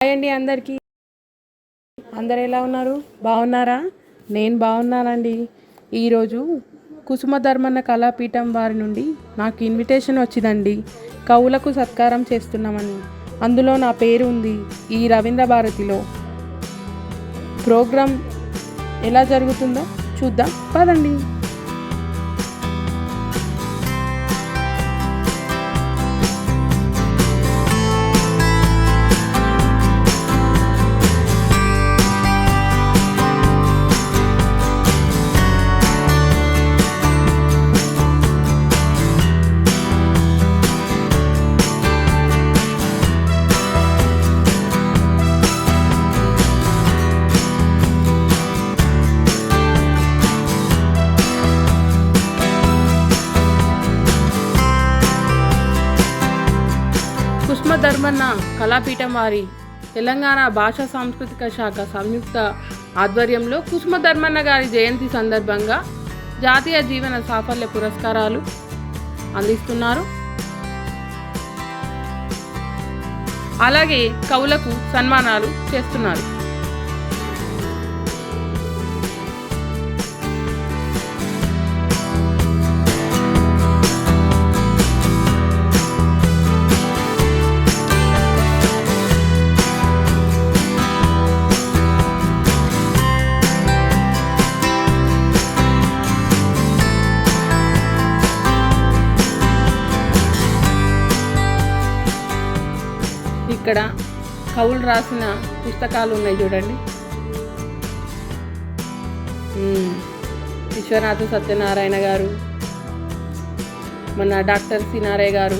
Hi అండి అందరికీ. అందరు ఎలా ఉన్నారు? బాగున్నారా? నేను బాగున్నానండి. ఈరోజు కుసుమ ధర్మన్న కళాపీఠం వారి నుండి నాకు ఇన్విటేషన్ వచ్చిందండి. కవులకు సత్కారం చేస్తున్నామని. అందులో నా పేరు ఉంది. ఈ రవీంద్ర భారతిలో ప్రోగ్రాం ఎలా జరుగుతుందో చూద్దాం పదండి. కుసుమ ధర్మన్న కళాపీఠం వారి తెలంగాణ భాషా సాంస్కృతిక శాఖ సంయుక్త ఆధ్వర్యంలో కుసుమ ధర్మన్న గారి జయంతి సందర్భంగా జాతీయ జీవన సాఫల్య పురస్కారాలు అందిస్తున్నారు. అలాగే కవులకు సన్మానాలు చేస్తున్నారు. ఇక్కడ కవులు రాసిన పుస్తకాలు ఉన్నాయి చూడండి. విశ్వనాథ సత్యనారాయణ గారు, మన డాక్టర్ సి నారాయణ గారు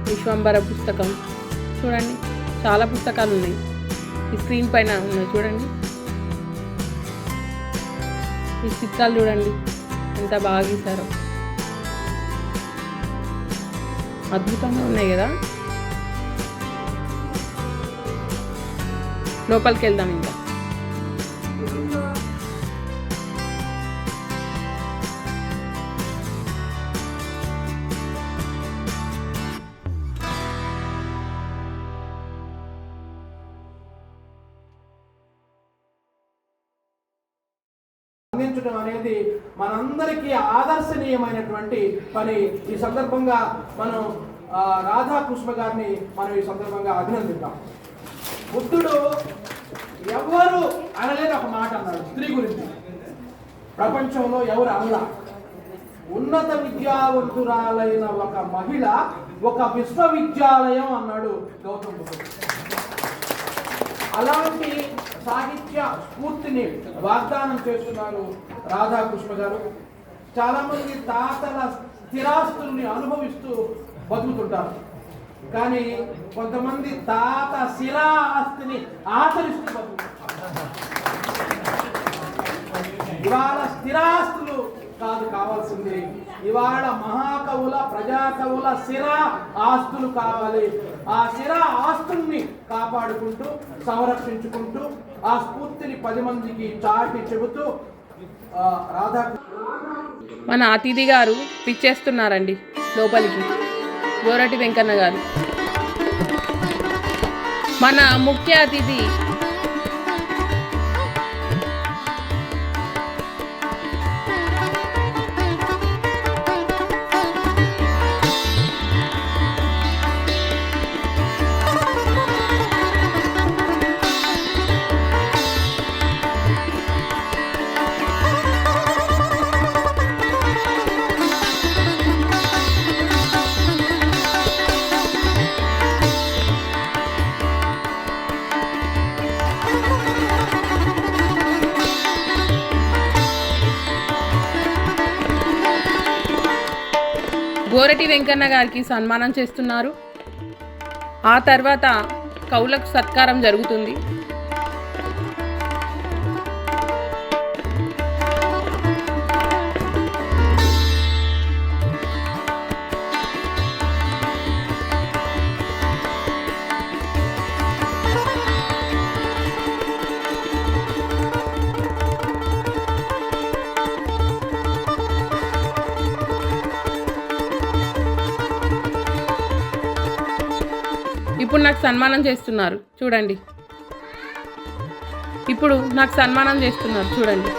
విశ్వంబర పుస్తకం చూడండి. చాలా పుస్తకాలు ఉన్నాయి. ఈ స్క్రీన్ పైన ఉన్నాయి చూడండి. ఈ చిత్రాలు చూడండి ఎంత బాగా గీశారో, అద్భుతంగా ఉన్నాయి కదా. లోపలికి వెళ్దాం. ఇంకా అందించడం అనేది మనందరికీ ఆదర్శనీయమైనటువంటి పని. ఈ సందర్భంగా మనం రాధాకృష్ణ గారిని మనం ఈ సందర్భంగా అభినందిద్దాం. బుద్ధుడు ఎవరు అనలేని ఒక మాట అన్నాడు స్త్రీ గురించి. ప్రపంచంలో ఎవరు అనలా. ఉన్నత విద్యావంతురాలైన ఒక మహిళ ఒక విశ్వవిద్యాలయం అన్నాడు గౌతమ బుద్ధుడు. అలాంటి సాహిత్య స్ఫూర్తిని వాగ్దానం చేస్తున్నారు రాధాకృష్ణ గారు. చాలా మంది తాతల స్థిరాస్తుల్ని అనుభవిస్తూ బతుకుతుంటారు, కానీ కొంతమంది తాత శిలా ఆస్తిని ఆచరిస్తూ బతుకుతుంటారు. ఇవాళ స్థిరాస్తులు కాదు కావాల్సింది, ఇవాళ మహాకవుల ప్రజాకవుల శిరా ఆస్తులు కావాలి. ఆ శిరా ఆస్తుల్ని కాపాడుకుంటూ సంరక్షించుకుంటూ ఆ స్ఫూర్తిని 10 మందికి చాటి చెబుతూ రాధా మన అతిథి గారు పిచ్చేస్తున్నారండి లోపలికి. గోరటి వెంకన్న గారు మన ముఖ్య అతిథి. గోరటి వెంకన్న గారికి సన్మానం చేస్తున్నారు. ఆ తర్వాత కవులకు సత్కారం జరుగుతుంది. ఇప్పుడు ఇప్పుడు నాకు సన్మానం చేస్తున్నారు చూడండి. ఇప్పుడు నాకు సన్మానం చేస్తున్నారు చూడండి.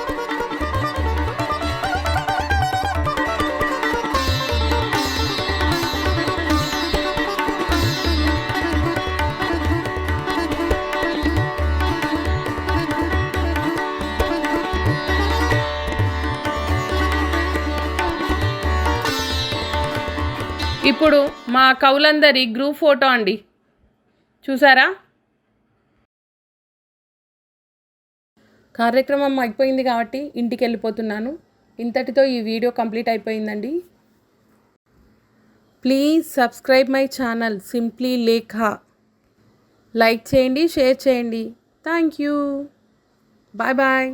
ఇప్పుడు మా కవులందరి గ్రూప్ ఫోటో అండి, చూసారా? కార్యక్రమం అయిపోయింది కాబట్టి ఇంటికి వెళ్ళిపోతున్నాను. ఇంతటితో ఈ వీడియో కంప్లీట్ అయిపోయిందండి. Please subscribe my channel simply Lekha. Like చేయండి, షేర్ చేయండి. Thank you. Bye bye.